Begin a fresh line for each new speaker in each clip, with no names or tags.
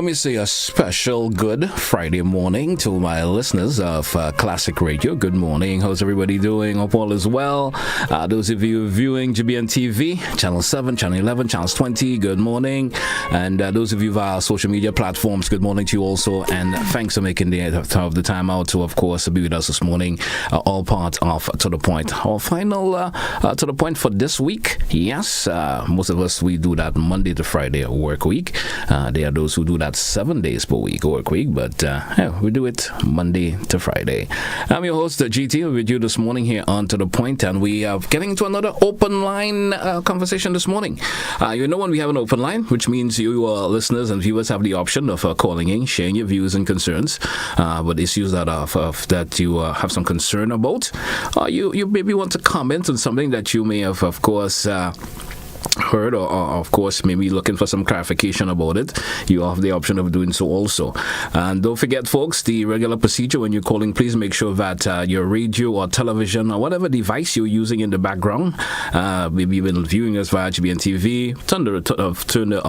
let me say a special good Friday morning to my listeners of Classic Radio. Good morning. How's everybody doing? Hope all is well. Those of you viewing GBN TV, Channel 7, Channel 11, Channel 20, good morning. And those of you via social media platforms, good morning to you also. And thanks for making the time out to, of course, be with us this morning. All part of To The Point. Our final To The Point for this week. Yes, most of us, we do that Monday to Friday work week. There are those who do that 7 days per week work week, but we do it Monday to Friday. I'm your host, GT, with you this morning here on To The Point, and we are getting into another open line conversation this morning. You know, when we have an open line, which means you listeners and viewers have the option of calling in, sharing your views and concerns, but issues that you have some concern about, or you maybe want to comment on something that you may have, of course, heard or of course maybe looking for some clarification about it. You have the option of doing so also. And don't forget, folks, the regular procedure when you're calling, please make sure that your radio or television or whatever device you're using in the background, maybe you've been viewing us via GBN TV,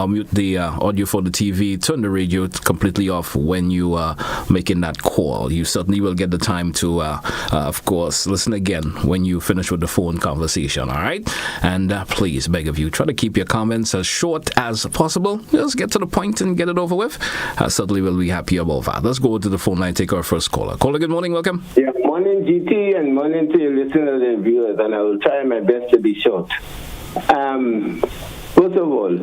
mute the audio for the TV, turn the radio completely off when you are making that call. You certainly will get the time to of course listen again when you finish with the phone conversation. All right, and please, beg of you, try to keep your comments as short as possible. Just get to the point and get it over with. I certainly will be happy about that. Let's go to the phone line, take our first caller. Caller, good morning, welcome.
Yeah, morning GT, and morning to your listeners and viewers, and I will try my best to be short. First of all,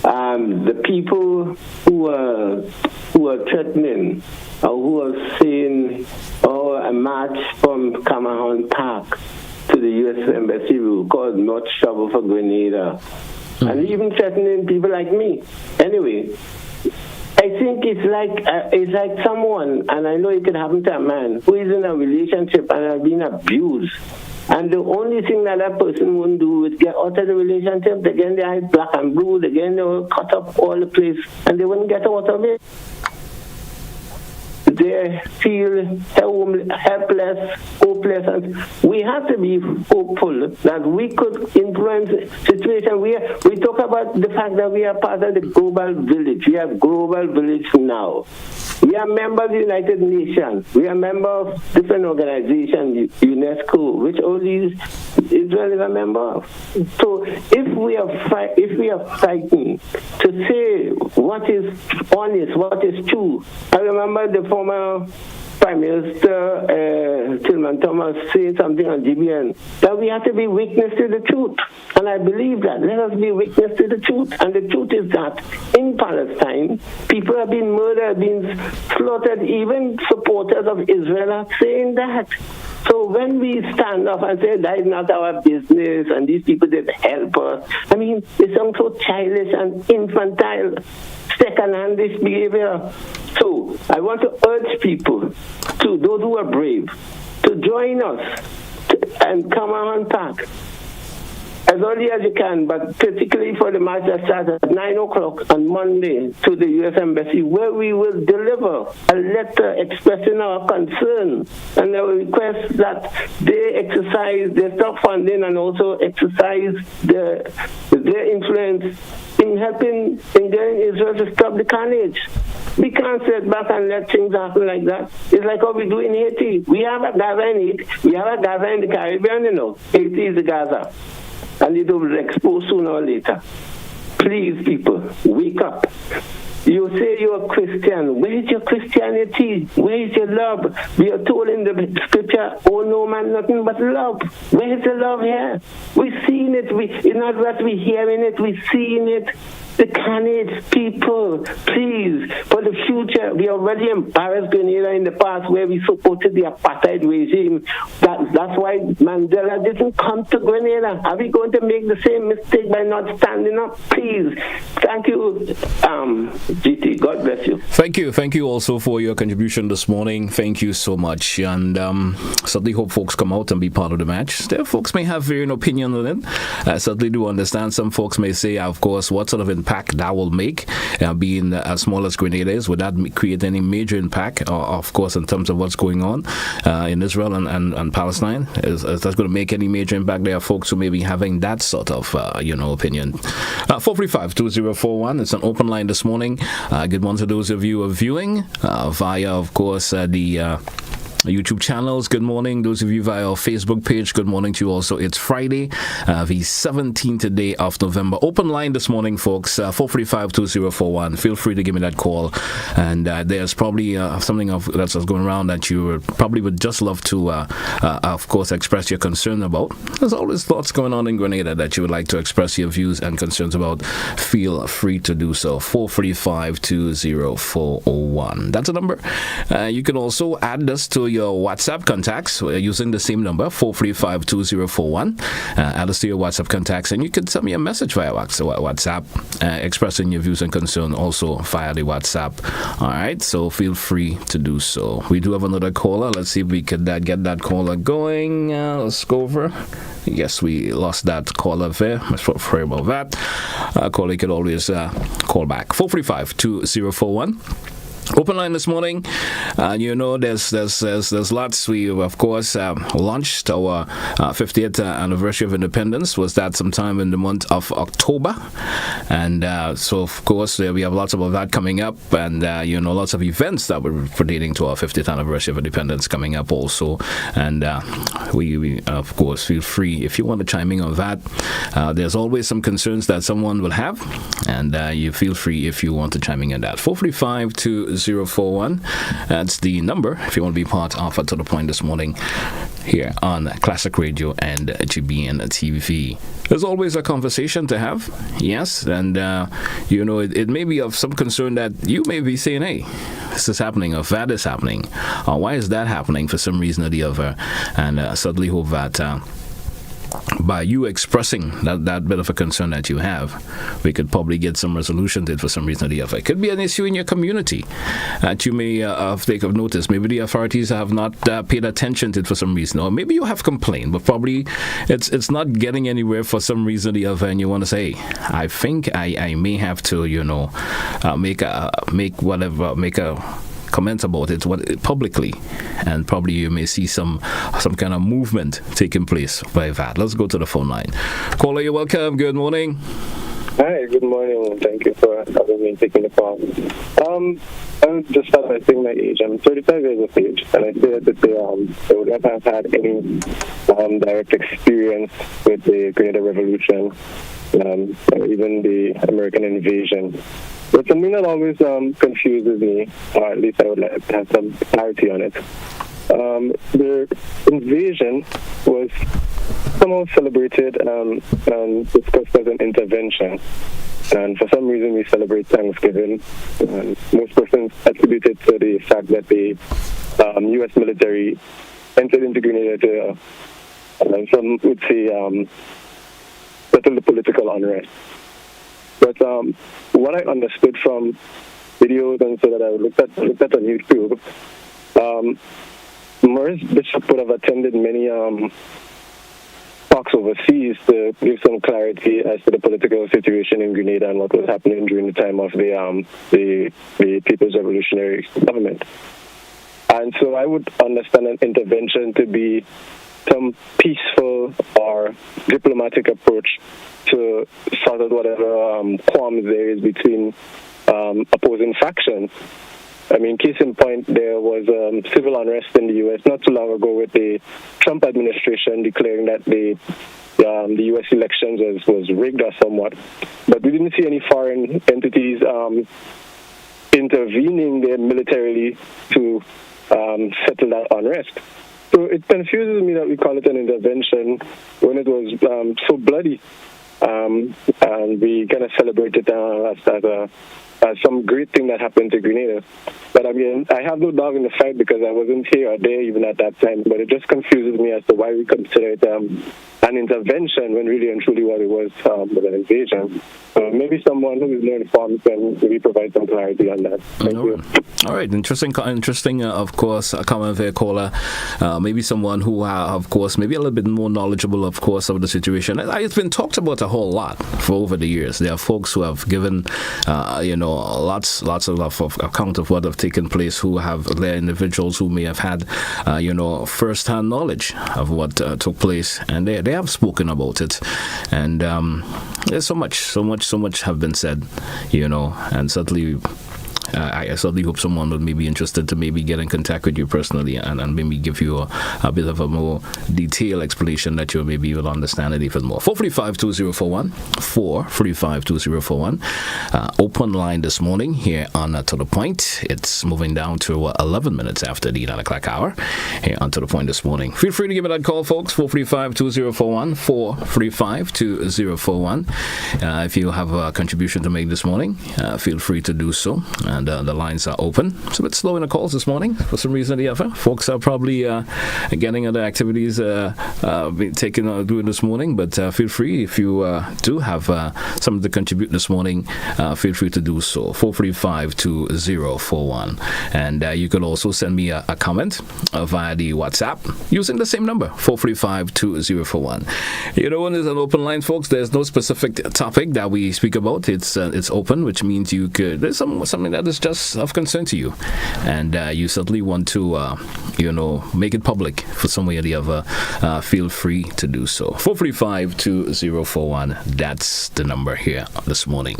the people who are threatening or who are saying, a march from Cameron Park to the U.S. Embassy will cause much trouble for Grenada, and even threatening people like me. Anyway, I think it's like someone, and I know it can happen to a man who is in a relationship and has been abused, and the only thing that person won't do is get out of the relationship. Again, they are black and blue. Again, they will cut up all the place, and they wouldn't get out of it. They feel helpless, hopeless, and we have to be hopeful that we could influence the situation. We talk about the fact that we are part of the global village. We are global village now. We are members of the United Nations. We are members of different organizations, UNESCO, which all these Israel is a member of. So if we are fighting to say what is honest, what is true. I remember the former Prime Minister Tilman Thomas saying something on GBN that we have to be witness to the truth. And I believe that. Let us be witness to the truth. And the truth is that in Palestine, people have been murdered, been slaughtered. Even supporters of Israel are saying that. So when we stand up and say that is not our business and these people didn't help us, I mean, it sounds so childish and infantile, second-hand this behavior. So I want to urge people, to those who are brave, to join us and come on Park as early as you can, but particularly for the march that starts at 9 o'clock on Monday to the U.S. Embassy, where we will deliver a letter expressing our concern and a request that they stop funding and also exercise their influence in helping in getting Israel to stop the carnage. We can't sit back and let things happen like that. It's like what we do in Haiti. We have a Gaza in Haiti. We have a Gaza in the Caribbean, you know. Haiti is the Gaza. And it will expose sooner or later. Please, people, wake up. You say you're a Christian. Where is your Christianity? Where is your love? We are told in the scripture, oh, no man, nothing but love. Where is the love here? We've seen it. It's not that we're hearing it. We've seen it. The carnage, people, please, for the future, we already embarrassed Grenada in the past where we supported the apartheid regime. That's why Mandela didn't come to Grenada. Are we going to make the same mistake by not standing up? Please. Thank you, GT. God bless you.
Thank you also for your contribution this morning. Thank you so much. And certainly hope folks come out and be part of the match. There, folks may have varying opinion on it. I certainly do understand. Some folks may say, of course, what sort of impact that will make, being as small as Grenada is? Would that create any major impact, of course, in terms of what's going on in Israel and Palestine? Is that going to make any major impact? There are folks who may be having that sort of, opinion. 435-2041. It's an open line this morning. Good morning to those of you who are viewing via, of course, the YouTube channels. Good morning. Those of you via our Facebook page, good morning to you also. It's Friday, the 17th day of November. Open line this morning, folks. 435-2041. Feel free to give me that call. And there's probably something that's going around that you probably would just love to, of course, express your concern about. There's always lots going on in Grenada that you would like to express your views and concerns about. Feel free to do so. 435-2041. That's a number. You can also add this to your WhatsApp contacts using the same number, 435-2041. Add us to your WhatsApp contacts, and you can send me a message via WhatsApp expressing your views and concern also via the WhatsApp. All right, so feel free to do so. We do have another caller. Let's see if we could get that caller going. Let's go over. Yes, we lost that caller there. Sorry about that. Caller could always call back. 435-2041. Open line this morning. There's lots. We of course launched our 50th anniversary of independence. Was that sometime in the month of October? And so of course we have lots of that coming up, and lots of events that were pertaining to our 50th anniversary of independence coming up also. And we of course feel free if you want to chime in on that. There's always some concerns that someone will have, and you feel free if you want to chime in on that. 435-2041. That's the number if you want to be part of To The Point this morning here on Classic Radio and GBN TV. There's always a conversation to have, yes, and it may be of some concern that you may be saying, hey, this is happening, or that is happening, or why is that happening for some reason or the other, and certainly hope that by you expressing that bit of a concern that you have, we could probably get some resolution to it for some reason or the other. It could be an issue in your community that you may take of notice. Maybe the authorities have not paid attention to it for some reason, or maybe you have complained, but probably it's not getting anywhere for some reason or the other, and you want to say, hey, I think I may have to, make a comment about it publicly, and probably you may see some kind of movement taking place by that. Let's go to the phone line. Caller, you're welcome. Good morning.
Hi, good morning. Thank you for having me taking the call. I just start by saying my age. I'm 35 years of age, and I say that I would not have had any direct experience with the Grenada Revolution, or even the American invasion. But something that always confuses me, or at least I would like to have some clarity on it. The invasion was somehow celebrated and discussed as an intervention. And for some reason, we celebrate Thanksgiving. And most persons attribute it to the fact that the U.S. military entered into Grenada to, some would say, settle the political unrest. But what I understood from videos and so that I looked at on YouTube, Morris Bishop would have attended many talks overseas to give some clarity as to the political situation in Grenada and what was happening during the time of the People's Revolutionary Government. And so I would understand an intervention to be some peaceful or diplomatic approach to sort out whatever qualms there is between opposing factions. I mean, case in point, there was civil unrest in the U.S. not too long ago with the Trump administration declaring that the U.S. elections was rigged or somewhat. But we didn't see any foreign entities intervening there militarily to settle that unrest. So it confuses me that we call it an intervention when it was so bloody. And we kind of celebrate it as some great thing that happened to Grenada. But again, I have no dog in the fight because I wasn't here or there even at that time. But it just confuses me as to why we consider it an intervention when really and truly what it was was an invasion. Maybe someone who is more informed can maybe provide some clarity on that. Thank you.
All right, interesting. Of course, a common fair caller. Maybe someone who, of course, maybe a little bit more knowledgeable, of course, of the situation. It's been talked about a whole lot for over the years. There are folks who have given, lots of account of what have taken place. Who have there individuals who may have had, first-hand knowledge of what took place, and they have spoken about it. And there's so much have been said, and certainly. I certainly hope someone would maybe be interested to maybe get in contact with you personally and maybe give you a bit of a more detailed explanation that you maybe will understand it even more. 435-2041, 435-2041. Open line this morning here on To The Point. It's moving down to 11 minutes after the 9 o'clock hour here on To The Point this morning. Feel free to give me that call, folks, 435-2041, 435-2041. If you have a contribution to make this morning, feel free to do so. And the lines are open. It's a bit slow in the calls this morning for some reason or the other. Folks are probably getting other activities doing this morning, but feel free if you do have something to contribute this morning, feel free to do so. 435-2041. And you can also send me a comment via the WhatsApp using the same number, 435-2041. When there's an open line, folks, there's no specific topic that we speak about. It's open, which means you could, there's something that is just of concern to you, and you certainly want to make it public for some way or the other, feel free to do so. 435-2041, that's the number here this morning.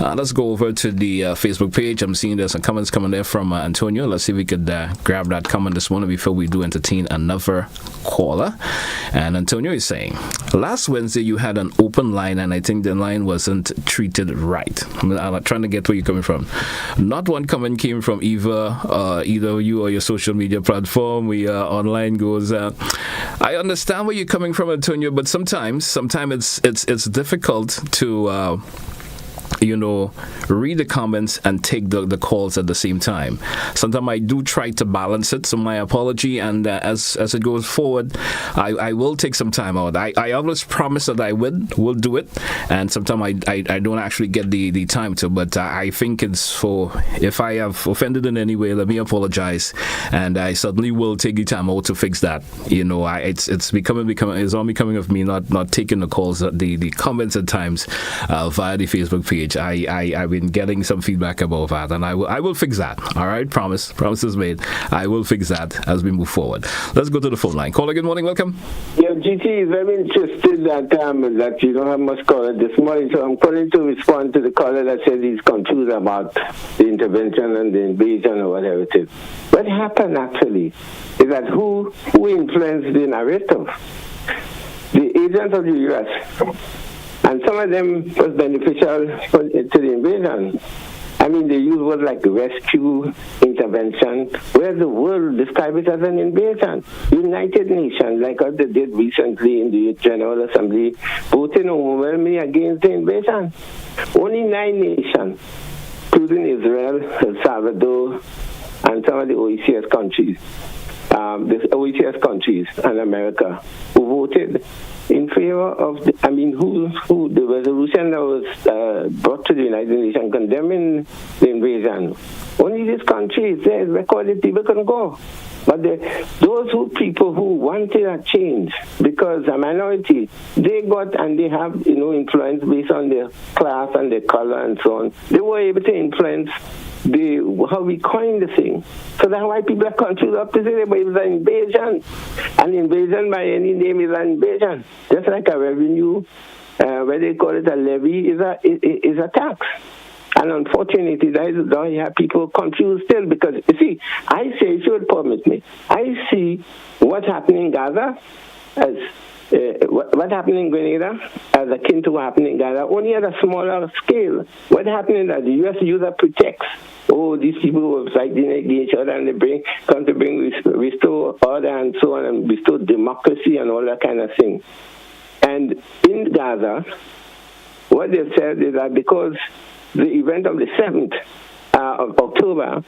Let's go over to the Facebook page. I'm seeing there's some comments coming there from Antonio. Let's see if we could grab that comment this morning before we do entertain another caller. And Antonio is saying, last Wednesday you had an open line and I think the line wasn't treated right. I'm trying to get where you're coming from. Not one comment came from either you or your social media platform. We online goes. I understand where you're coming from, Antonio, but sometimes it's difficult to. Read the comments and take the calls at the same time. Sometimes I do try to balance it, so my apology, and as it goes forward, I will take some time out. I always promise that I will do it, and sometimes I don't actually get the time to, but I think it's if I have offended in any way, let me apologize, and I certainly will take the time out to fix that. It's all becoming of me not taking the calls, the comments at times via the Facebook page. I've been getting some feedback about that, and I will fix that. All right, promises made. I will fix that as we move forward. Let's go to the phone line. Caller, good morning, welcome.
Yeah, GT is very interested that you don't have much caller this morning, so I'm calling to respond to the caller that says he's confused about the intervention and the invasion or whatever it is. What happened actually is that who influenced the narrative? The agents of the U.S., and some of them was beneficial to the invasion. I mean, they use words like rescue, intervention, where the world describes it as an invasion. United Nations, like what they did recently in the General Assembly, voted overwhelmingly against the invasion. Only 9 nations, including Israel, El Salvador, and some of the OECD countries, and America, who voted in favor of, the resolution that was brought to the United Nations condemning the invasion. Only this country says recorded people can go. But those people who wanted a change, because a minority, they got and they have influence based on their class and their color and so on. They were able to influence how we coined the thing. So that's why people are confused up to say it was an invasion. An invasion by any name is an invasion. Just like a revenue, where they call it a levy, is a tax. And unfortunately, that is why you have people confused still, because, you see, I say, if you would permit me, I see what's happening in Gaza as what happened in Grenada as akin to what happened in Gaza, only at a smaller scale. What happened is that the U.S. user protects, these people who are fighting against each other, and they come to restore order and so on, and restore democracy and all that kind of thing. And in Gaza, what they've said is that because the event of the 7th of October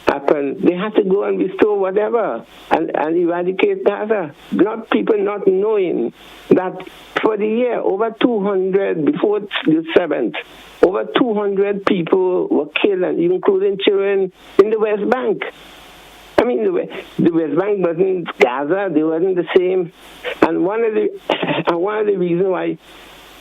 happened, they had to go and restore whatever and eradicate Gaza. Not people not knowing that for the year, over 200, before the 7th, over 200 people were killed, and including children in the West Bank. I mean, the West Bank wasn't Gaza; they wasn't the same. And one of the reasons why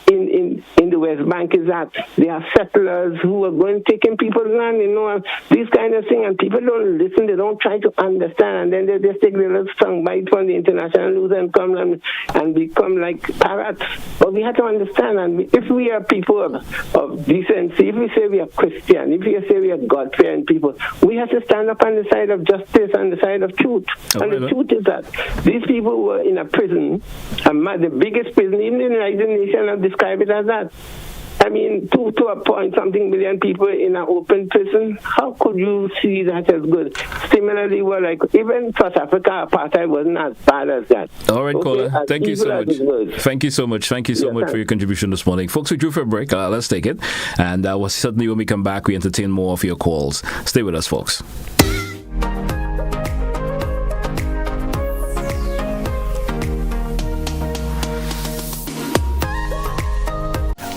in the West Bank is that there are settlers who are going taking people's land, and these kind of things, and people don't listen, they don't try to understand, and then they just take the little soundbite from the international news and come and become like parrots. But we have to understand, and if we are people of decency, if we say we are Christian, if we say we are God-fearing people, we have to stand up on the side of justice and the side of truth. And the truth is that these people were in a prison, the biggest prison, even in the United Nations have described it as that. I mean, to a point, something million people in an open prison. How could you see that as good? Similarly, even South Africa apartheid wasn't as bad as that.
All right, caller. Thank you so much. Thank you so much. Thank you so much for your contribution this morning. Folks, we drew for a break. Let's take it. And certainly when we come back, we entertain more of your calls. Stay with us, folks.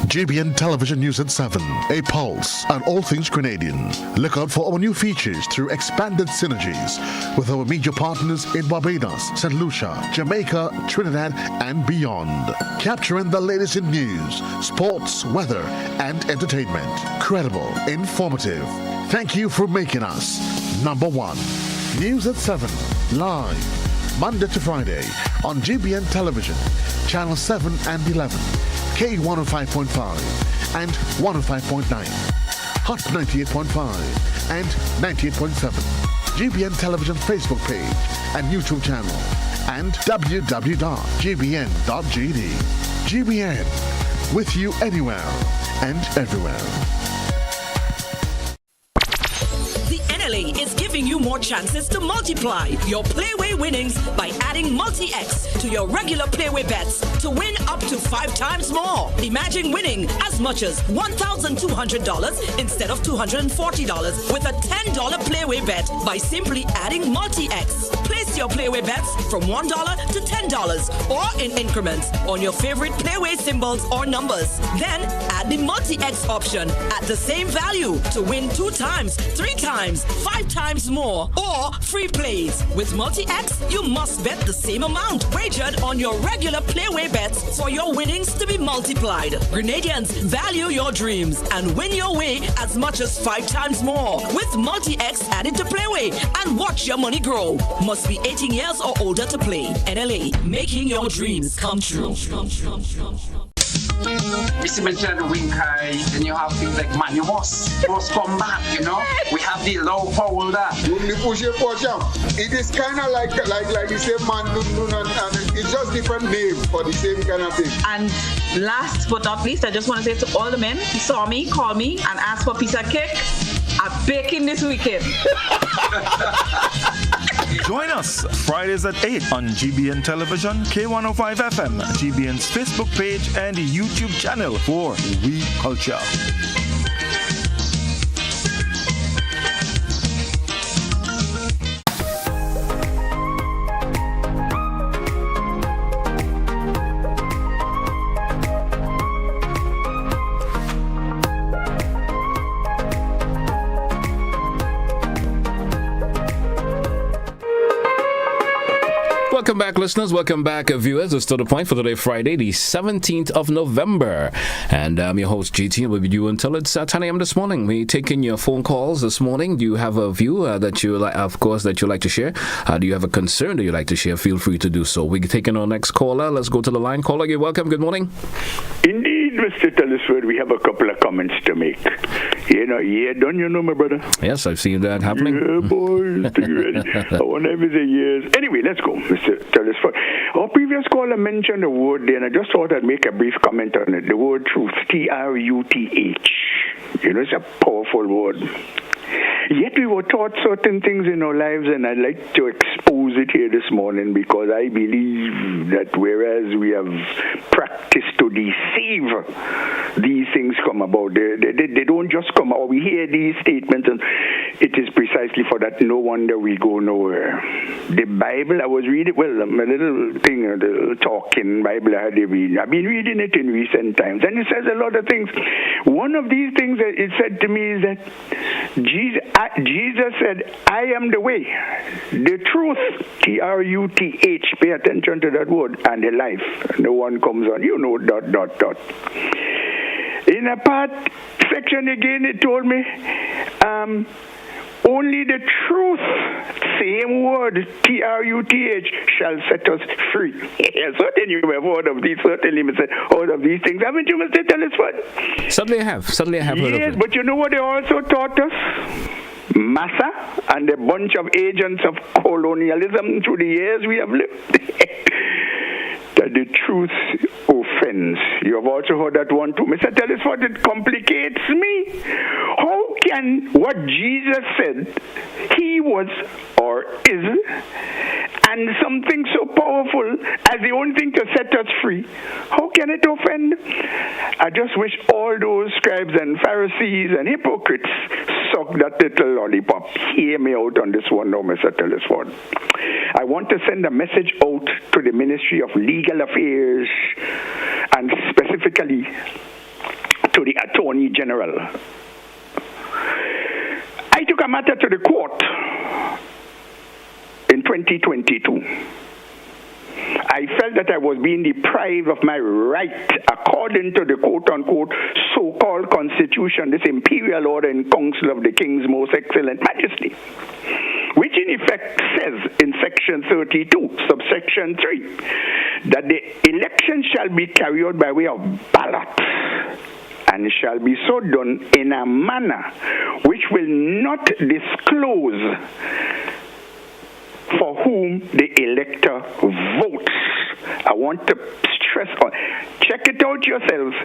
GBN Television News at 7, a pulse on all things Grenadian. Look out for our new features through expanded synergies with our media partners in Barbados, St. Lucia, Jamaica, Trinidad, and beyond. Capturing the latest in news, sports, weather, and entertainment. Credible, informative. Thank you for making us number one. News at 7, live, Monday to Friday on GBN Television, Channel 7 and 11. K105.5 and 105.9, Hot 98.5 and 98.7, GBN Television Facebook page and YouTube channel, and www.gbn.gd. GBN, with you anywhere and everywhere.
Is giving you more chances to multiply your Playway winnings by adding Multi-X to your regular Playway bets to win up to 5 times more. Imagine winning as much as $1,200 instead of $240 with a $10 Playway bet by simply adding Multi-X. Place your Playway bets from $1 to $10 or in increments on your favorite Playway symbols or numbers. Then add the Multi-X option at the same value to win 2 times, 3 times, 5 times more, or free plays. With Multi-X, you must bet the same amount wagered on your regular Playway bets for your winnings to be multiplied. Grenadians, value your dreams and win your way as much as 5 times more with Multi-X added to Playway and watch your money grow. Must be 18 years or older to play. NLA, making your dreams come true.
Mr. mentioned the wing high, then you have things like man, you must come back, We have the low folder.
When you push your push up, it is kind of like the same man, and it's just different name for the same kind of thing.
And last but not least, I just want to say to all the men who saw me, call me, and ask for a piece of cake. I'm baking this weekend.
Join us Fridays at 8 on GBN Television, K105 FM, GBN's Facebook page, and YouTube channel for We Culture.
Welcome back, listeners. Welcome back, viewers. It's still the point for today, Friday, the 17th of November. And I'm your host, GT. We'll be with you until it's 10 a.m. this morning. We're taking your phone calls this morning. Do you have a view that you like, of course, that you like to share? Do you have a concern that you like to share? Feel free to do so. We're taking our next caller. Let's go to the line. Caller, you're welcome. Good morning.
Indeed, Mr. Telesford, we have a couple of comments to make. Don't you know, my brother?
Yes, I've seen that happening.
Yeah, boys. I want everything, yes. Anyway, let's go, Mr. Telesford. Our previous caller mentioned the word there, and I just thought I'd make a brief comment on it. The word truth, Truth. It's a powerful word. Yet we were taught certain things in our lives, and I'd like to expose it here this morning because I believe that whereas we have practiced to deceive, these things come about. They don't just come out. We hear these statements, and it is precisely for that. No wonder we go nowhere. The Bible, I was reading, well, a little thing, a little talking Bible I had to read. I've been reading it in recent times, and it says a lot of things. One of these things that it said to me is that Jesus said, I am the way, the truth, T-R-U-T-H, pay attention to that word, and the life. No one comes on, ... In a part section again, it told me, only the truth, same word, T-R-U-T-H, shall set us free. Certainly you have heard of these, certainly heard of these things. Haven't you, Mr. Telesford?
Certainly I have heard of it.
But you know what they also taught us? Massa and a bunch of agents of colonialism through the years we have lived. That the truth offends. You have also heard that one too. Mr. Telesford, it complicates me. How can what Jesus said he was or is, and something so powerful as the only thing to set us free, how can it offend? I just wish all those scribes and Pharisees and hypocrites sucked that little lollipop. Hear me out on this one now, Mr. Telesford. I want to send a message out to the Ministry of Legal Affairs and specifically to the Attorney General. I took a matter to the court in 2022. I felt that I was being deprived of my right according to the quote-unquote so-called constitution, this imperial order and council of the King's most excellent majesty, which in effect says in section 32, subsection 3, that the election shall be carried out by way of ballot and shall be so done in a manner which will not disclose for whom the elector votes. I want to stress on, check it out yourselves.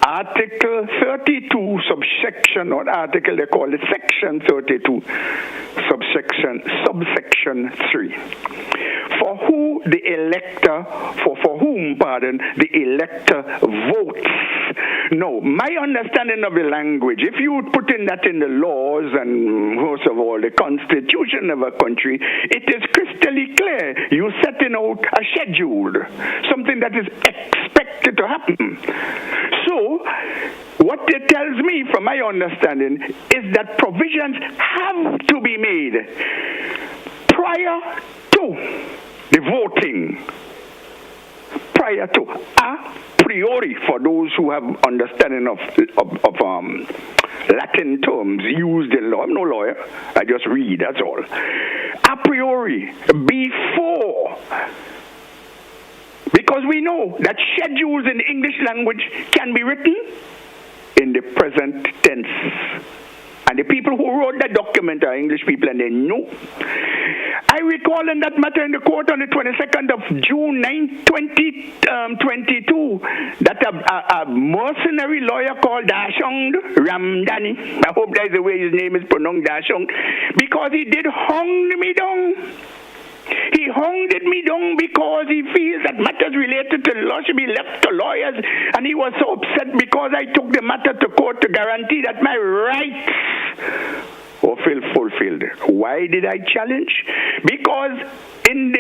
Article 32, subsection, or article they call it section 32, subsection 3. For who the elector, for whom, the elector votes. No, my understanding of the language, if you put in that in the laws and most of all the constitution of a country, it is crystally clear. You setting out a schedule, something that is expected to happen. So, what it tells me from my understanding is that provisions have to be made prior to the voting, prior to, a priori, for those who have understanding of Latin terms used in law. I'm no lawyer, I just read, that's all. A priori, before, because we know that schedules in the English language can be written in the present tense. And the people who wrote that document are English people, and they know. I recall in that matter in the court on the 22nd of June 2022 that a mercenary lawyer called Dashong Ramdani, I hope that's the way his name is pronounced, Dashong, because he did hung me down. He hung me down because he feels that matters related to law should be left to lawyers, and he was so upset because I took the matter to court to guarantee that my rights were fulfilled. Why did I challenge? Because in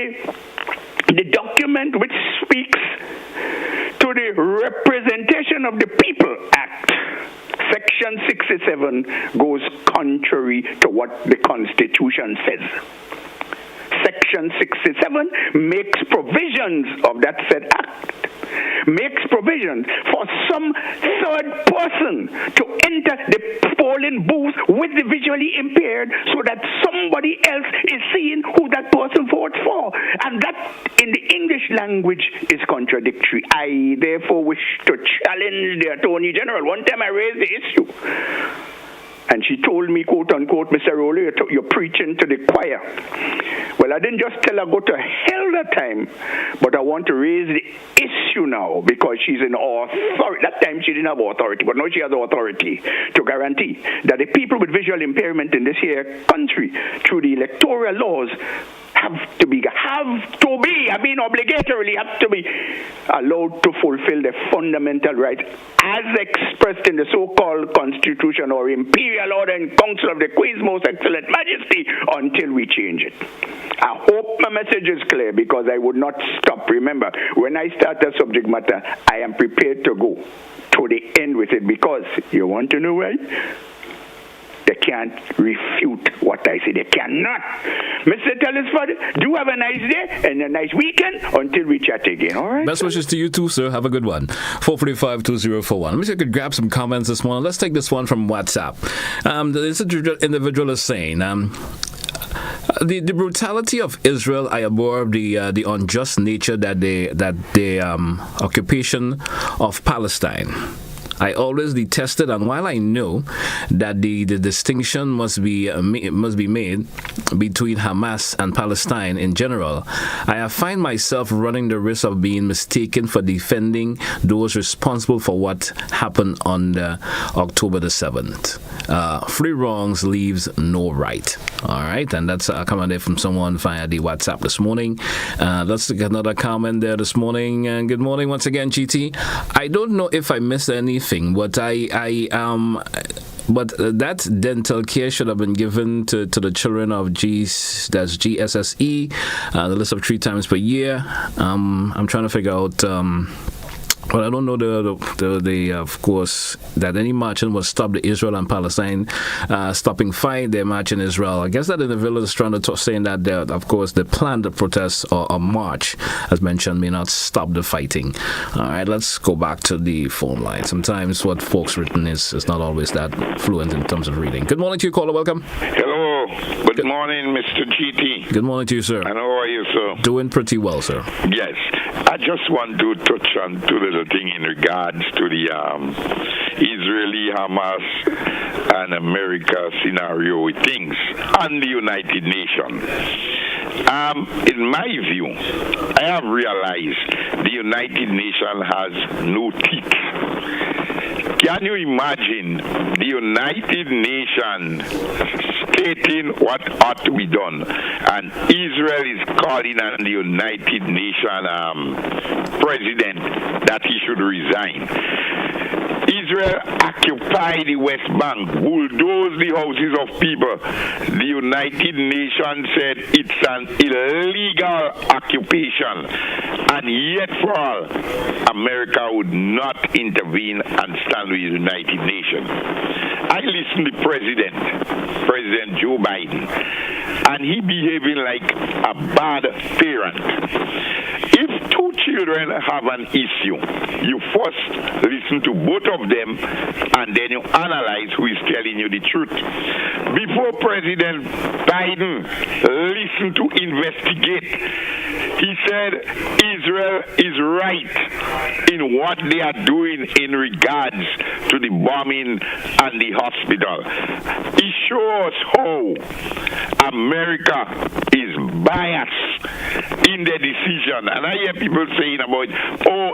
the document which speaks to the Representation of the People Act, Section 67 goes contrary to what the Constitution says. Section 67 makes provisions of that said act, makes provisions for some third person to enter the polling booth with the visually impaired so that somebody else is seeing who that person votes for. And that, in the English language, is contradictory. I therefore wish to challenge the Attorney General. One time I raised the issue, and she told me, quote-unquote, Mr. Rowley, you're preaching to the choir. Well, I didn't just tell her go to hell that time, but I want to raise the issue now because she's in authority. That time she didn't have authority, but now she has authority to guarantee that the people with visual impairment in this here country, through the electoral laws, have to be obligatorily have to be allowed to fulfill their fundamental rights as expressed in the so-called Constitution or Imperial Order and Council of the Queen's Most Excellent Majesty until we change it. I hope my message is clear because I would not stop. Remember, when I start a subject matter, I am prepared to go to the end with it because you want to know why? They can't refute what I say. They cannot. Mr. Telesford, do have a nice day and a nice weekend until we chat again, all right?
Best wishes to you too, sir. Have a good one. 445-2041. Let me see if I could grab some comments this morning. Let's take this one from WhatsApp. This individual is saying, the brutality of Israel, I abhor the unjust nature that the occupation of Palestine. I always detested, and while I know that the distinction must be made between Hamas and Palestine in general, I find myself running the risk of being mistaken for defending those responsible for what happened on October the 7th. Free wrongs leaves no right. All right, and that's a comment there from someone via the WhatsApp this morning. Let's take another comment there this morning. And good morning once again, GT. I don't know if I missed anything, but but that dental care should have been given to the children of GSSE, the list of 3 times per year. I'm trying to figure out. Well, I don't know the of course that any marching will stop the Israel and Palestine stopping fight. They're marching Israel. I guess that individual is trying to saying that of course the planned protest or march, as mentioned, may not stop the fighting. All right, let's go back to the phone line. Sometimes what folks written is not always that fluent in terms of reading. Good morning to you, caller. Welcome.
Hello. Good morning, Mr. GT.
Good morning to you, sir.
And how are you, sir?
Doing pretty well, sir.
Yes. I just want to touch on 2 little things in regards to the Israeli, Hamas, and America scenario with things and the United Nations. In my view, I have realized the United Nations has no teeth. Can you imagine the United Nations stating what ought to be done, and Israel is calling on the United Nations president that he should resign? Israel occupied the West Bank, bulldozed the houses of people. The United Nations said it's an illegal occupation, and yet for all, America would not intervene and stand with the United Nations. I listened to President Joe Biden, and he behaving like a bad parent. If 2 children have an issue, you first listen to both of them, and then you analyze who is telling you the truth. Before President Biden listened to investigate, he said Israel is right in what they are doing in regards to the bombing and the hospital. It shows how America is biased in their decision. And I hear people saying about,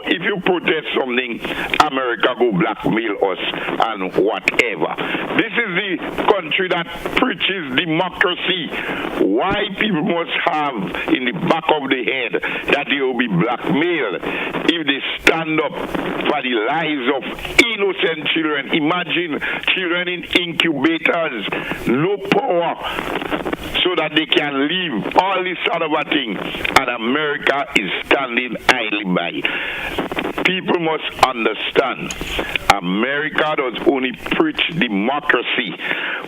if you protest something, America go blackmail us and whatever. This is the country that preaches democracy. Why people must have in the back of the head that they will be blackmailed if they stand up for the lives of innocent children. Imagine children in incubators, no power, so that they can live, all this sort of a thing, and America is standing idly by. People must understand, America does only preach democracy,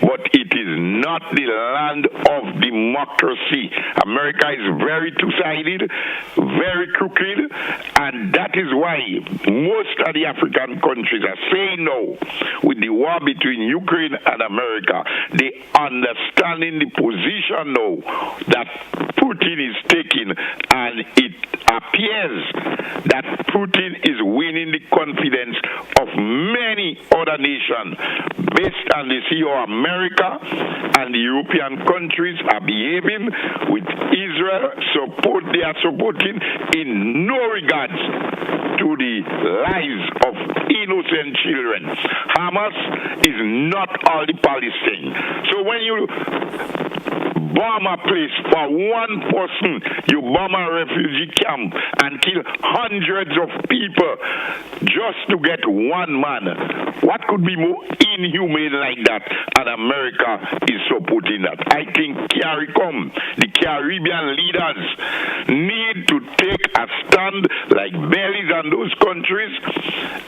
but it is not the land of democracy. America is very two-sided, very crooked, and that is why most of the African countries are saying no with the war between Ukraine and America. They understanding the position now that Putin is taking, and it appears that Putin doing is winning the confidence of many other nations based on the see how America and the European countries are behaving with Israel support. They are supporting in no regards to the lives of innocent children. Hamas is not all the Palestine. So when you bomb a place for one person, you bomb a refugee camp and kill hundreds of people just to get one man. What could be more inhumane like that? And America is supporting that. I think CARICOM, the Caribbean leaders, need to take a stand like Belize and those countries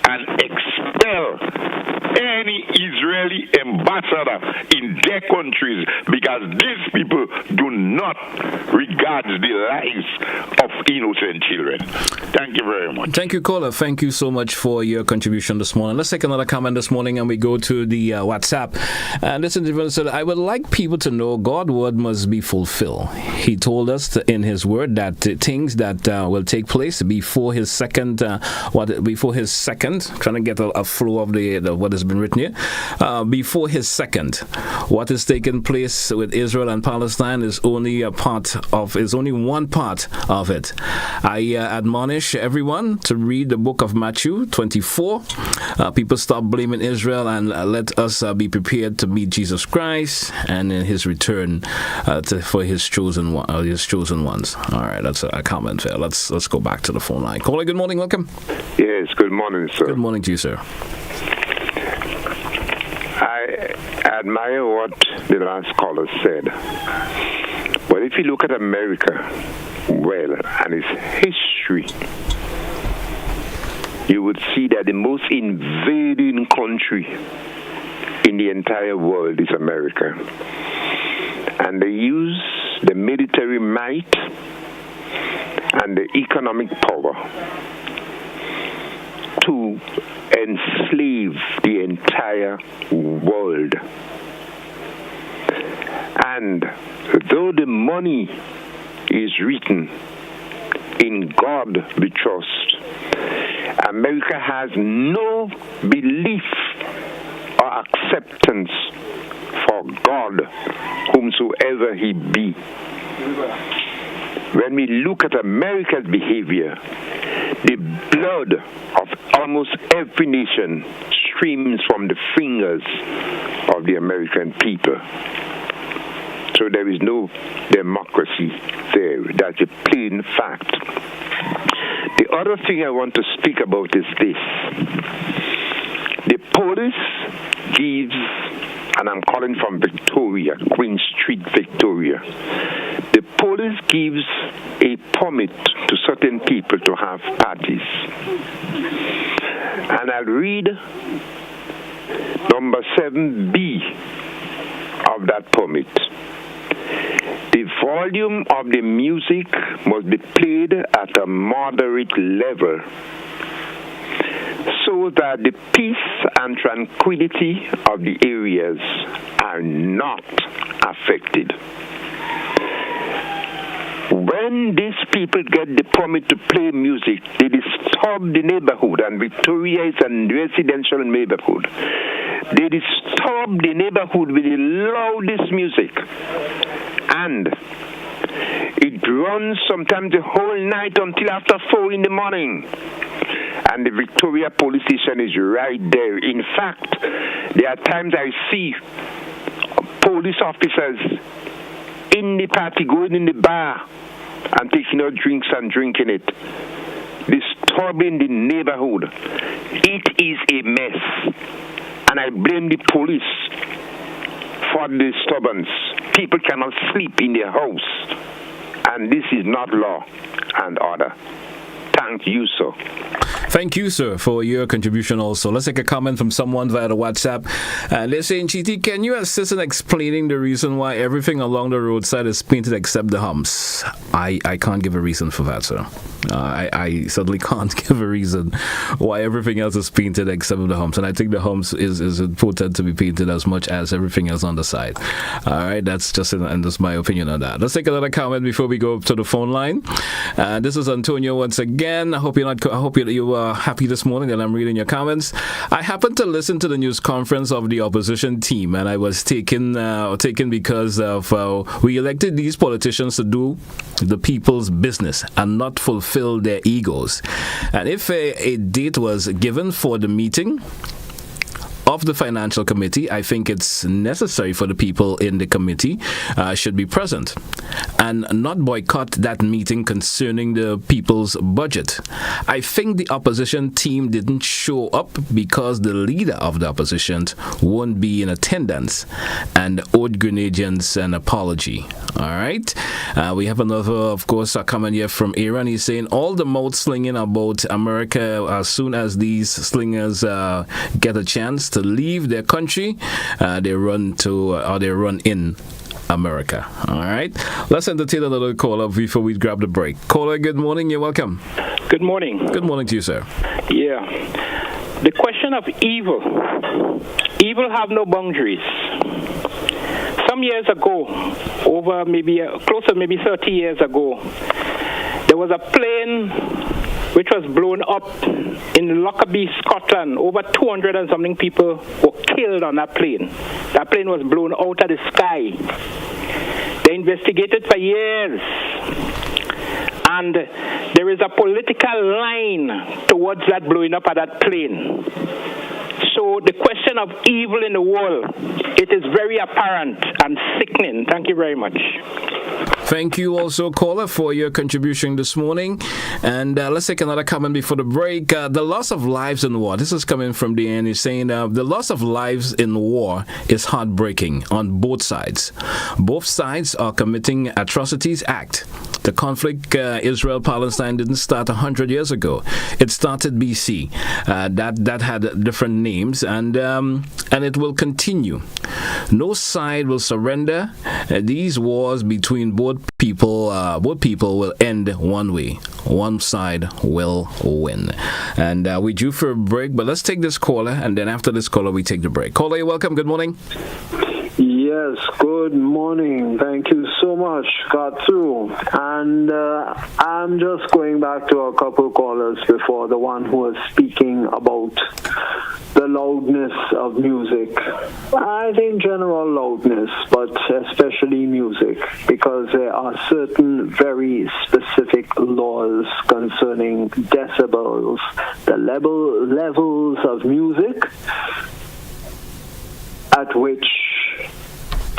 and expel any Israeli ambassador in their countries, because these people do not regard the lives of innocent children. Thank you very much.
Thank you, caller. Thank you so much for your contribution this morning. Let's take another comment this morning and we go to the WhatsApp. And this individual said, I would like people to know God's word must be fulfilled. He told us in his word that things that will take place before his second, trying to get a flow of the what has been written here, before his second, what is taking place with Israel and Palestine is only one part of it. I admonish everyone to read the book of Matthew 24. People stop blaming Israel and let us be prepared to meet Jesus Christ and in his return for his chosen ones. All right, that's a comment there. Let's go back to the phone line. Caller, good morning, welcome.
Yes, good morning, sir.
Good morning to you, sir.
I admire what the last caller said. But if you look at America, and its history, you would see that the most invading country in the entire world is America. And they use the military might and the economic power to enslave the entire world. And though the money is written, in God we trust, America has no belief or acceptance for God, whomsoever he be. When we look at America's behavior, the blood of almost every nation streams from the fingers of the American people. So there is no democracy there. That's a plain fact. The other thing I want to speak about is this. The police gives, and I'm calling from Victoria, Queen Street, Victoria. The police gives a permit to certain people to have parties. And I'll read number 7B of that permit. The volume of the music must be played at a moderate level so that the peace and tranquility of the areas are not affected. When these people get the permit to play music, they disturb the neighborhood, and Victoria is a residential neighborhood. They disturb the neighborhood with the loudest music, and it runs sometimes the whole night until after 4 in the morning. And the Victoria police station is right there. In fact, there are times I see police officers in the party going in the bar and taking out drinks and drinking it, disturbing the neighborhood. It is a mess. And I blame the police for the disturbance. People cannot sleep in their house. And this is not law and order. Thank you, sir.
Thank you, sir, for your contribution also. Let's take a comment from someone via the WhatsApp. They're saying, Chiti, can you assist in explaining the reason why everything along the roadside is painted except the humps? I can't give a reason for that, sir. I certainly can't give a reason why everything else is painted except the humps. And I think the humps is important to be painted as much as everything else on the side. All right, that's just and that's my opinion on that. Let's take another comment before we go up to the phone line. This is Antonio once again. I hope you are happy this morning that I'm reading your comments. I happened to listen to the news conference of the opposition team, and I was taken because of we elected these politicians to do the people's business and not fulfill their egos. And if a date was given for the meeting of the financial committee, I think it's necessary for the people in the committee should be present and not boycott that meeting concerning the people's budget. I think the opposition team didn't show up because the leader of the opposition won't be in attendance and owed Grenadians an apology. All right. We have another, of course, a comment here from Aaron. He's saying all the mouth slinging about America as soon as these slingers get a chance to leave their country, they run in America. All right. Let's entertain another caller before we grab the break. Caller, good morning. You're welcome.
Good morning.
Good morning to you, sir.
Yeah. The question of evil. Evil have no boundaries. Some years ago, over close to 30 years ago, there was a plane which was blown up in Lockerbie, Scotland. Over 200 and something people were killed on that plane. That plane was blown out of the sky. They investigated for years. And there is a political line towards that blowing up of that plane. So the question of evil in the world, it is very apparent and sickening. Thank you very much.
Thank you also, caller, for your contribution this morning. And let's take another comment before the break. The loss of lives in war. This is coming from the end. He's saying the loss of lives in war is heartbreaking on both sides. Both sides are committing atrocities act. The conflict Israel-Palestine didn't start 100 years ago. It started BC. That had different names, and it will continue. No side will surrender. These wars between both people will end one way. One side will win. And we due for a break, but let's take this caller, and then after this caller, we take the break. Caller, you're welcome. Good morning.
Yes, good morning. Thank you so much. Got through. And I'm just going back to a couple callers before, the one who was speaking about the loudness of music. I think general loudness, but especially music, because there are certain very specific laws concerning decibels, the levels of music at which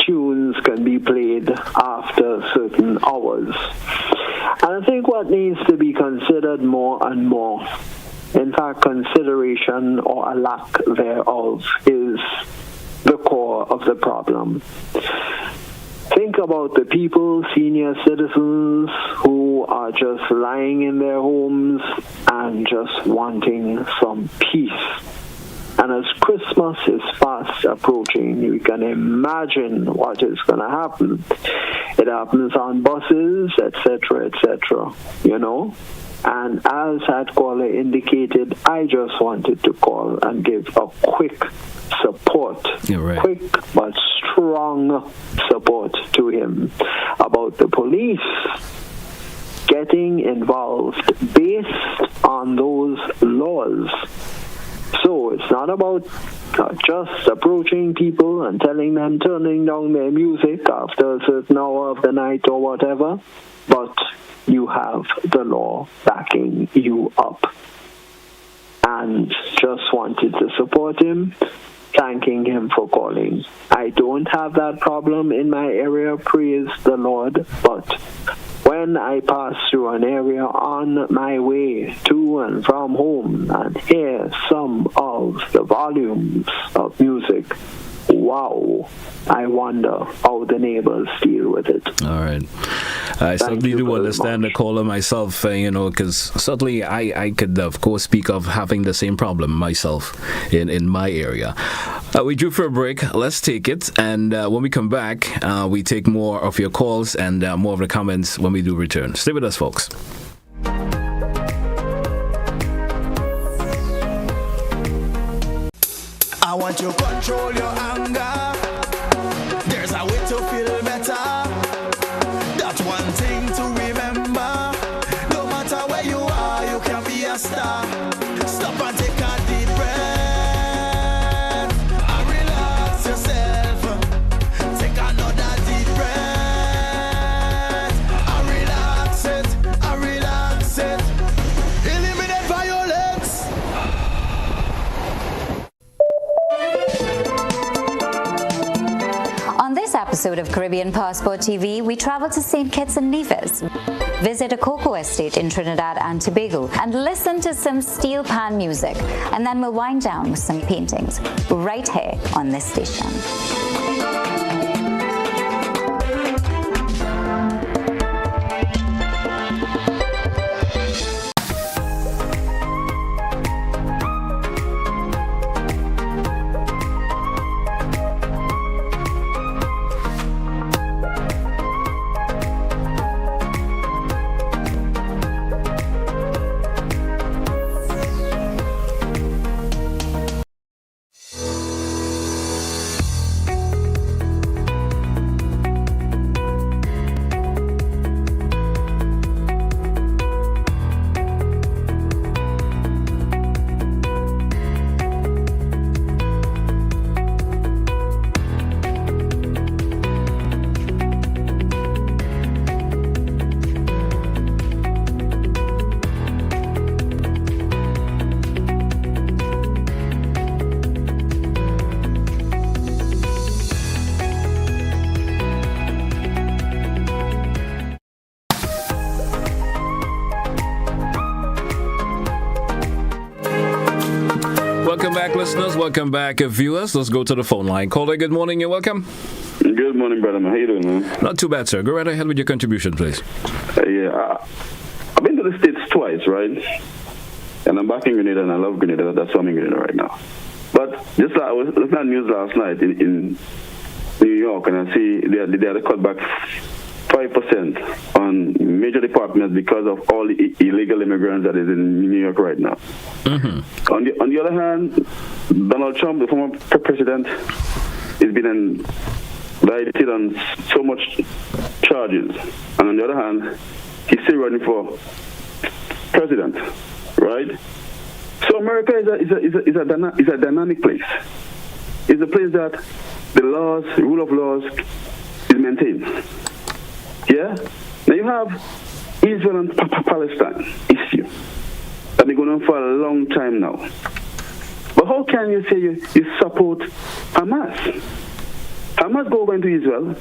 tunes can be played after certain hours. And I think what needs to be considered more and more, in fact, consideration or a lack thereof, is the core of the problem. Think about the people, senior citizens, who are just lying in their homes and just wanting some peace. And as Christmas is fast approaching, you can imagine what is going to happen. It happens on buses, etc., etc., you know. And as that caller indicated, I just wanted to call and give a quick support, quick but strong support to him about the police getting involved based on those laws. So it's not about just approaching people and telling them turning down their music after a certain hour of the night or whatever, but you have the law backing you up. And just wanted to support him, thanking him for calling. I don't have that problem in my area, praise the Lord, but when I pass through an area on my way to and from home and hear some of the volumes of music, wow, I wonder how the neighbors deal with it.
All right. I certainly do understand the caller myself, because certainly I could, of course, speak of having the same problem myself in my area. We due for a break. Let's take it. And when we come back, we take more of your calls and more of the comments when we do return. Stay with us, folks.
I want you to control your anger. There's a way to feel better. That's one thing to remember. No matter where you are, you can be a star. Stop and take a deep breath and relax yourself. Take another deep breath and relax it, and relax it. Eliminate violence.
On this episode of Caribbean Passport TV, we travel to St. Kitts and Nevis, visit a cocoa estate in Trinidad and Tobago, and listen to some steel pan music. And then we'll wind down with some paintings, right here on this station.
Welcome back, listeners. Welcome back, viewers. Let's go to the phone line. Caller, good morning. You're welcome.
Good morning, brother. How you doing, man?
Not too bad, sir. Go right ahead with your contribution, please.
I've been to the States twice, right? And I'm back in Grenada, and I love Grenada. That's why I'm in Grenada right now. But just I was looking at news last night in New York, and I see they had to cut back 5% on major departments because of all the illegal immigrants that is in New York right now.
Mm-hmm.
On the other hand, Donald Trump, the former president, has been indicted on so much charges, and on the other hand, he's still running for president, right? So America is a dynamic place. It's a place that the rule of laws is maintained. Yeah? Now you have Israel and Palestine issue that been going on for a long time now. But how can you say you support Hamas? Hamas go over into Israel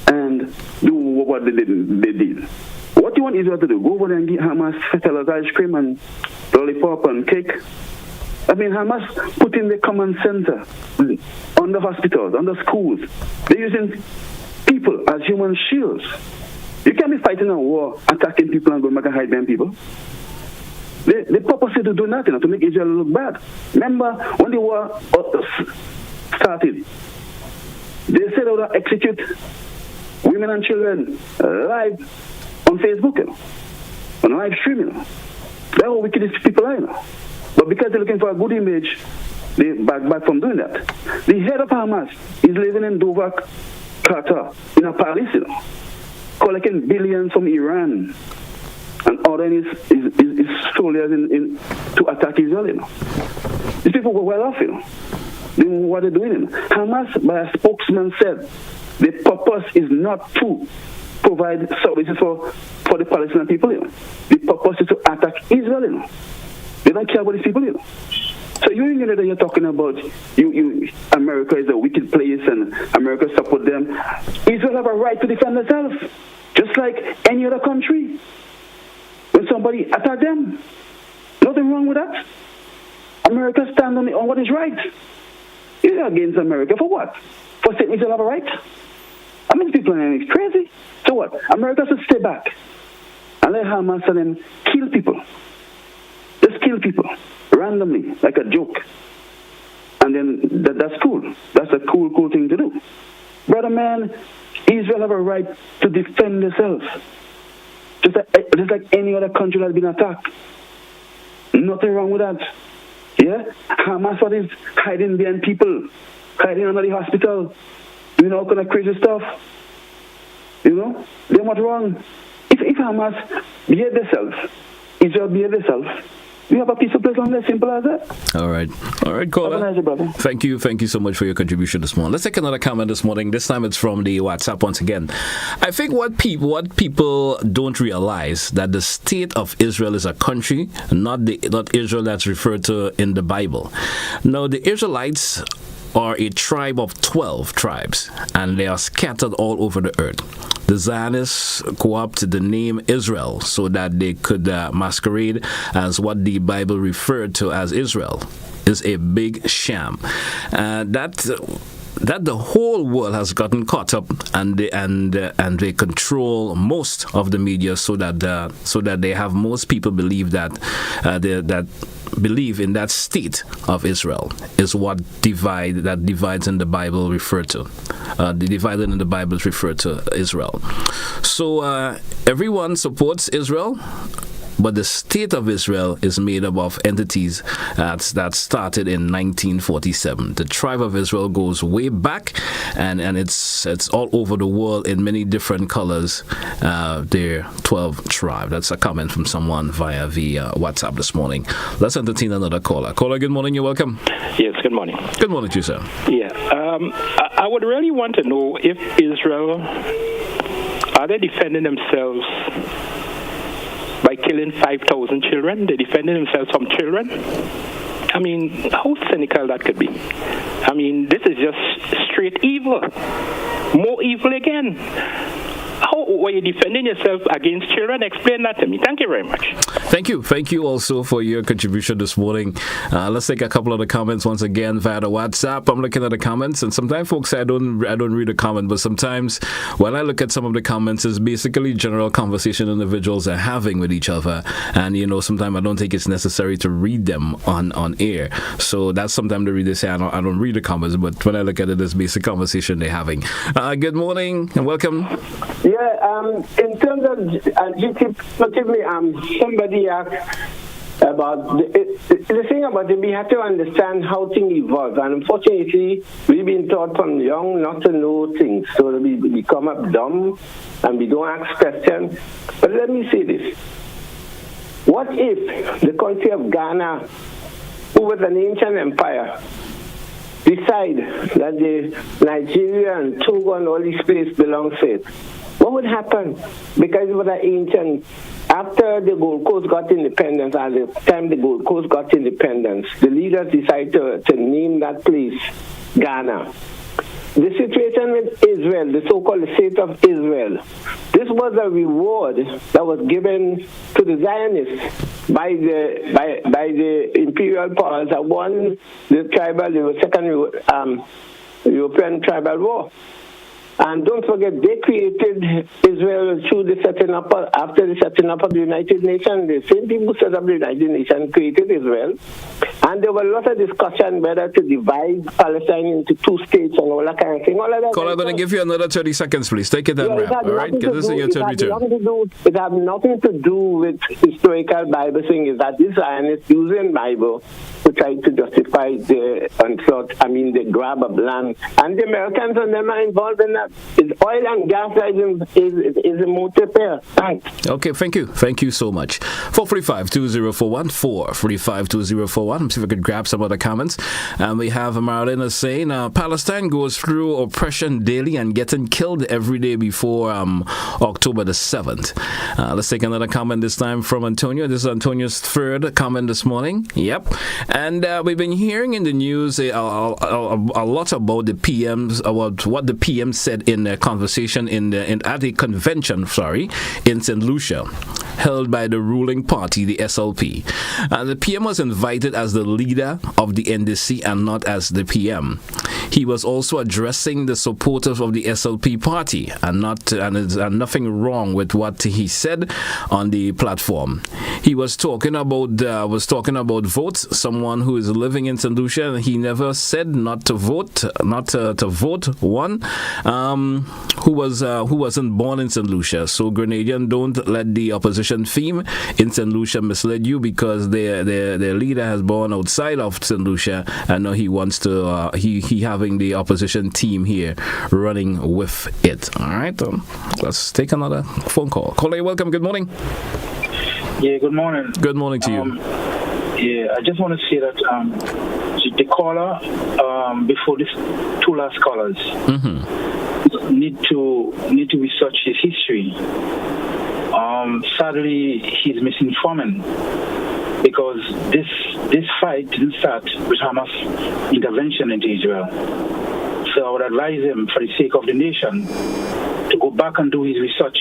and do what they did. What do you want Israel to do? Go over there and give Hamas fetters, ice cream and lollipop and cake? I mean, Hamas put in the command center on the hospitals, on the schools. They're using people as human shields. You can't be fighting a war, attacking people and going back and hide them people. They purposely to do nothing, to make Israel look bad. Remember when the war started, they said they would execute women and children live on Facebook, on live streaming. That's how wicked these people are, But because they're looking for a good image, they back from doing that. The head of Hamas is living in Dover, Qatar, in a palace, collecting billions from Iran and ordering his soldiers to attack Israel. These people were well off, They know what they're doing. Hamas, by a spokesman, said the purpose is not to provide services for the Palestinian people. The purpose is to attack Israel. They don't care about these people. So you're talking about America is a wicked place and America support them. Israel have a right to defend themselves, just like any other country. When somebody attack them, nothing wrong with that. America stand on what is right. You're against America for what? For saying Israel have a right? I mean, people are crazy. So what? America should stay back and let Hamas and them kill people. Just kill people randomly, like a joke. And then that's cool. That's a cool thing to do. Brother man, Israel have a right to defend themselves. Just like any other country that's been attacked. Nothing wrong with that. Yeah? Hamas, what is hiding behind people, hiding under the hospital, doing all kind of crazy stuff. You know? They're not wrong. If Hamas behave themselves, Israel behave themselves, we have a peaceful place on there, simple as that.
All right, caller. Thank you so much for your contribution this morning. Let's take another comment this morning. This time it's from the WhatsApp once again. I think what people don't realize that the state of Israel is a country, not Israel that's referred to in the Bible. Now, the Israelites are a tribe of 12 tribes, and they are scattered all over the earth. The Zionists co-opted the name Israel so that they could masquerade as what the Bible referred to as Israel. Is a big sham. That the whole world has gotten caught up, and they control most of the media so that they have most people believe that believe in that state of Israel is what divides in the Bible referred to. The divided in the Bible is referred to Israel. So everyone supports Israel, but the state of Israel is made up of entities that started in 1947. The tribe of Israel goes way back, and it's all over the world in many different colors. They're 12 tribes. That's a comment from someone via the WhatsApp this morning. Let's entertain another caller. Caller, good morning. You're welcome.
Yes, good morning.
Good morning to you, sir.
Yeah, I would really want to know if Israel, are they defending themselves by killing 5,000 children? They're defending themselves from children? I mean, how cynical that could be. I mean, this is just straight evil. More evil again. How were you defending yourself against children? Explain that to me. Thank you very much.
Thank you also for your contribution this morning. Let's take a couple of the comments once again via the WhatsApp. I'm looking at the comments, and sometimes, folks, I don't read a comment, but sometimes when I look at some of the comments, it's basically general conversation individuals are having with each other, and sometimes I don't think it's necessary to read them on air. So that's sometimes the readers say I don't read the comments, but when I look at it, it's basic conversation they're having. Good morning and welcome.
Yeah, in terms of forgive me, somebody asked about the thing about it. We have to understand how things evolve, and unfortunately, we've been taught from young not to know things, so we become up dumb and we don't ask questions. But let me say this: what if the country of Ghana, who was an ancient empire, decide that the Nigeria and Togo and all these places belong to it? What would happen? Because it was an ancient. After the Gold Coast got independence, at the time the Gold Coast got independence, the leaders decided to name that place Ghana. The situation with Israel, the so-called state of Israel, this was a reward that was given to the Zionists by the imperial powers that won the second European tribal war. And don't forget, they created Israel through the setting up, after the setting up of the United Nations. The same people set up the United Nations created Israel. And there was a lot of discussion whether to divide Palestine into two states and all that kind of thing. All of that.
Caller, I'm going to give you another 30 seconds, please. Take it and wrap, all right? Because this is your turn return.
It has nothing to do with historical Bible thing. Is that this Zionists using Bible to try to justify the onslaught, the grab of land. And the Americans and them are involved in that. It's oil and gas is a motive here. Thanks.
Okay, thank you. Thank you so much. 445-2041, 445-2041. See if I could grab some other comments. And we have Marilena saying, Palestine goes through oppression daily and getting killed every day before October the 7th. Let's take another comment this time from Antonio. This is Antonio's third comment this morning. Yep. And we've been hearing in the news a lot about the PMs, about what the PM said in a conversation at a convention, in St. Lucia, held by the ruling party, the SLP. And the PM was invited as the leader of the NDC and not as the PM. he was also addressing the supporters of the SLP party, and nothing wrong with what he said on the platform. He was talking about votes. Someone who is living in St. Lucia, and he never said not to vote, one who wasn't born in St. Lucia. So Grenadian, don't let the opposition theme in St. Lucia mislead you, because their leader has born outside of St. Lucia, and now he wants to he having the opposition team here running with it. All right, let's take another phone call. Caller, welcome. Good morning.
Yeah, good morning.
Good morning to you.
Yeah, I just want to say that the caller before these two last callers need to research his history. Sadly, he's misinforming, because this fight didn't start with Hamas intervention into Israel. So I would advise him, for the sake of the nation, to go back and do his research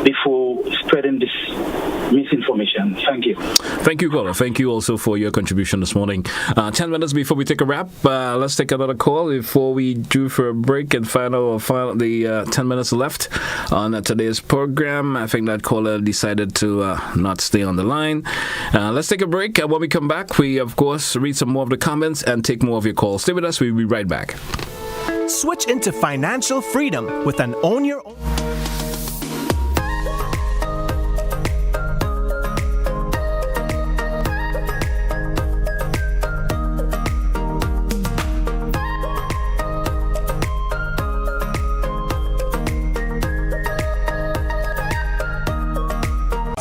before spreading this misinformation. Thank you.
Thank you, caller. Thank you also for your contribution this morning. 10 minutes before we take a wrap, let's take another call before we do for a break and final the 10 minutes left on today's program. I think that caller decided to not stay on the line. Let's take a break. When we come back, we, of course, read some more of the comments and take more of your calls. Stay with us. We'll be right back.
Switch into financial freedom with an Own Your Own.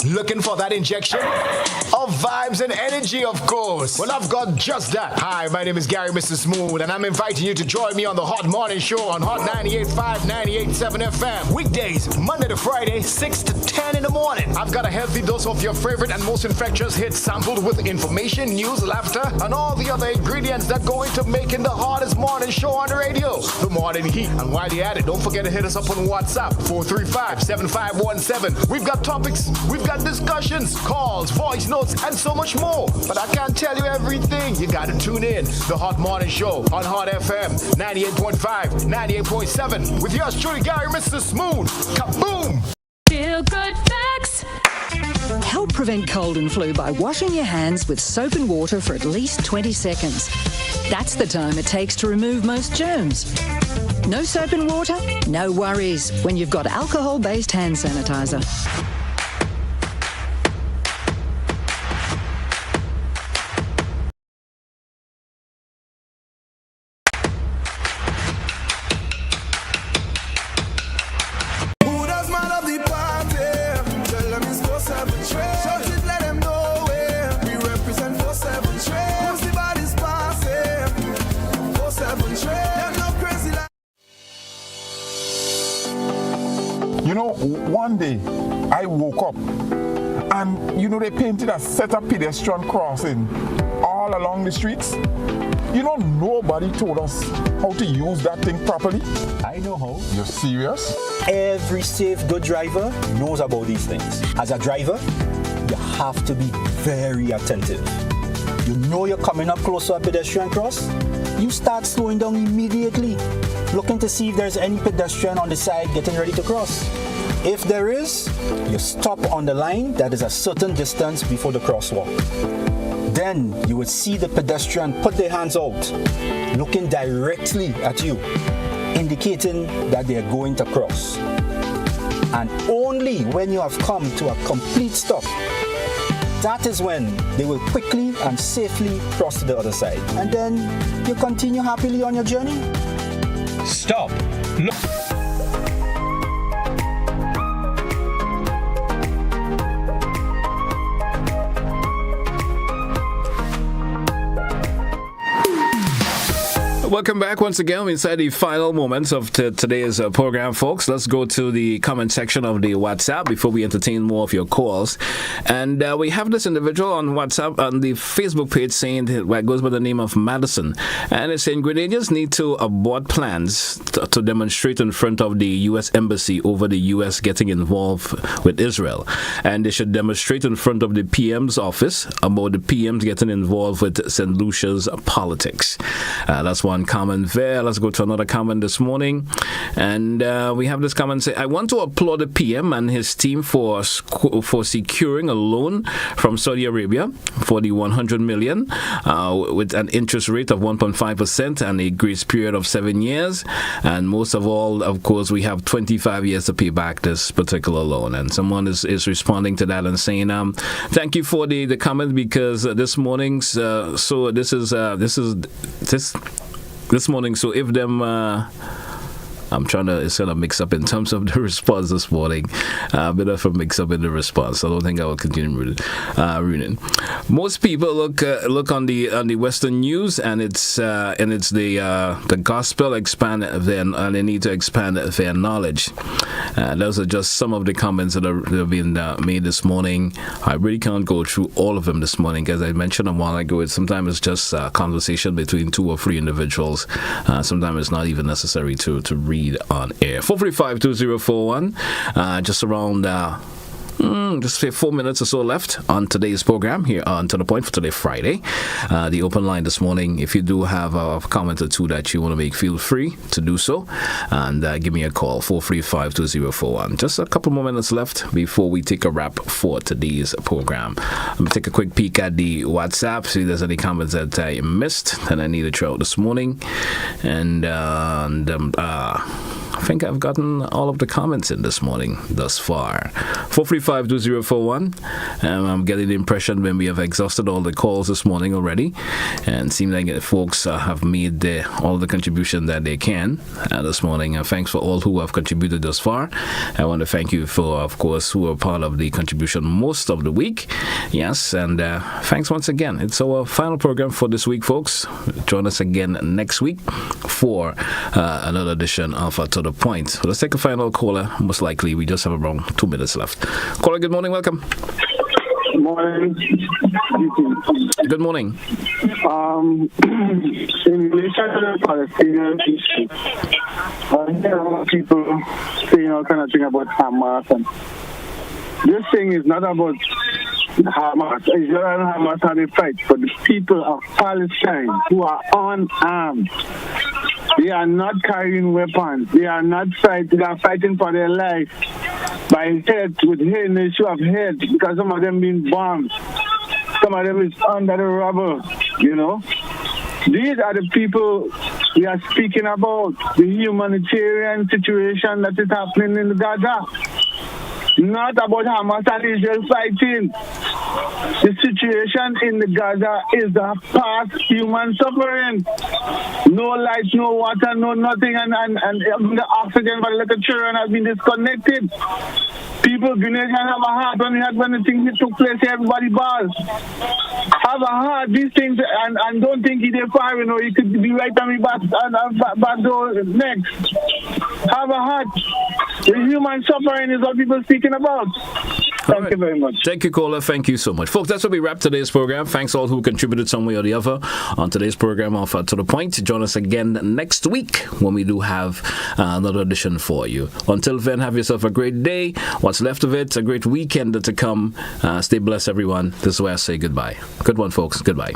Looking for that injection of vibes and energy, of course? Well, I've got just that. Hi, my name is Gary, Mr. Smooth, and I'm inviting you to join me on the Hot Morning Show on Hot 98.5, 98.7 FM. Weekdays, Monday to Friday, 6 to 10 in the morning. I've got a healthy dose of your favorite and most infectious hits sampled with information, news, laughter, and all the other ingredients that go into making the hottest morning show on the radio. The Morning Heat. And while you're at it, don't forget to hit us up on WhatsApp, 435-7517. We've got topics, we've got discussions, calls, voice notes, and so much more. But I can't tell you everything. You gotta tune in. The Hot Morning Show on Hot FM 98.5, 98.7 with yours truly, Gary, Mr. Smooth. Kaboom!
Feel good facts. Help prevent cold and flu by washing your hands with soap and water for at least 20 seconds. That's the time it takes to remove most germs. No soap and water? No worries when you've got alcohol-based hand sanitizer.
One day, I woke up and, they painted a set of pedestrian crossing all along the streets. Nobody told us how to use that thing properly.
I know how.
You're serious?
Every safe, good driver knows about these things. As a driver, you have to be very attentive. You're coming up close to a pedestrian cross, you start slowing down immediately, looking to see if there's any pedestrian on the side getting ready to cross. If there is, you stop on the line that is a certain distance before the crosswalk. Then you would see the pedestrian put their hands out, looking directly at you, indicating that they are going to cross. And only when you have come to a complete stop, that is when they will quickly and safely cross to the other side. And then you continue happily on your journey. Stop. Look.
Welcome back once again inside the final moments of today's program, folks. Let's go to the comment section of the WhatsApp before we entertain more of your calls. And we have this individual on WhatsApp on the Facebook page saying that goes by the name of Madison. And it's saying Grenadians need to abort plans to demonstrate in front of the U.S. Embassy over the U.S. getting involved with Israel. And they should demonstrate in front of the PM's office about the PM's getting involved with St. Lucia's politics. That's one one comment there. Let's go to another comment this morning. And we have this comment say, I want to applaud the PM and his team for securing a loan from Saudi Arabia for the 100 million with an interest rate of 1.5% and a grace period of 7 years. And most of all, of course, we have 25 years to pay back this particular loan. And someone is responding to that and saying, thank you for the comment, because this morning's so this morning. So if them. I'm trying to sort of mix up in terms of the response this morning. A bit of a mix up in the response. I don't think I will continue reading. Most people look on the Western news, and it's the gospel expand and they need to expand their knowledge. Those are just some of the comments that have been made this morning. I really can't go through all of them this morning, as I mentioned a while ago. Sometimes it's just a conversation between 2 or 3 individuals. Sometimes it's not even necessary to read on air. 435-2041. Just around just 4 minutes or so left on today's program here on To The Point for today, Friday. The open line this morning, if you do have a comment or two that you want to make, feel free to do so, and give me a call, 435-2041. Just a couple more minutes left before we take a wrap for today's program. I'm going to take a quick peek at the WhatsApp, see if there's any comments that I missed that I need to throw out this morning. And I think I've gotten all of the comments in this morning thus far. 435-2041. I'm getting the impression when we have exhausted all the calls this morning already, and seems like folks have made all the contribution that they can this morning. Thanks for all who have contributed thus far. I want to thank you for, of course, who are part of the contribution most of the week. Yes, and thanks once again. It's our final program for this week, folks. Join us again next week for another edition of To The Point. So let's take a final caller. Most likely, we just have around 2 minutes left. Caller, good morning. Welcome.
Good morning.
Good morning.
In relation to the Palestinian issue, I hear a lot of people saying all kind of thing about Hamas, and this thing is not about Hamas. Israel and Hamas are the fight, but the people of Palestine who are unarmed. They are not carrying weapons. They are not fighting. They are fighting for their life by head, with an issue of head, because some of them been bombed. Some of them is under the rubble, you know. These are the people we are speaking about, the humanitarian situation that is happening in Gaza. Not about Hamas and Israel fighting. The situation in the Gaza is the past human suffering. No light, no water, no nothing, and the oxygen for the little children has been disconnected. People grenades can have a heart when the things that took place, everybody bars. Have a heart, these things, and don't think they're far, you know, you could be right on me back door next. Have a heart. The human suffering is what people speaking about. Thank you very much.
Thank you, caller. Thank you so much. Folks, that's where we wrap today's program. Thanks all who contributed some way or the other on today's program of To The Point. Join us again next week when we do have another edition for you. Until then, have yourself a great day. What's left of it, a great weekend to come. Stay blessed, everyone. This is where I say goodbye. Good one, folks. Goodbye.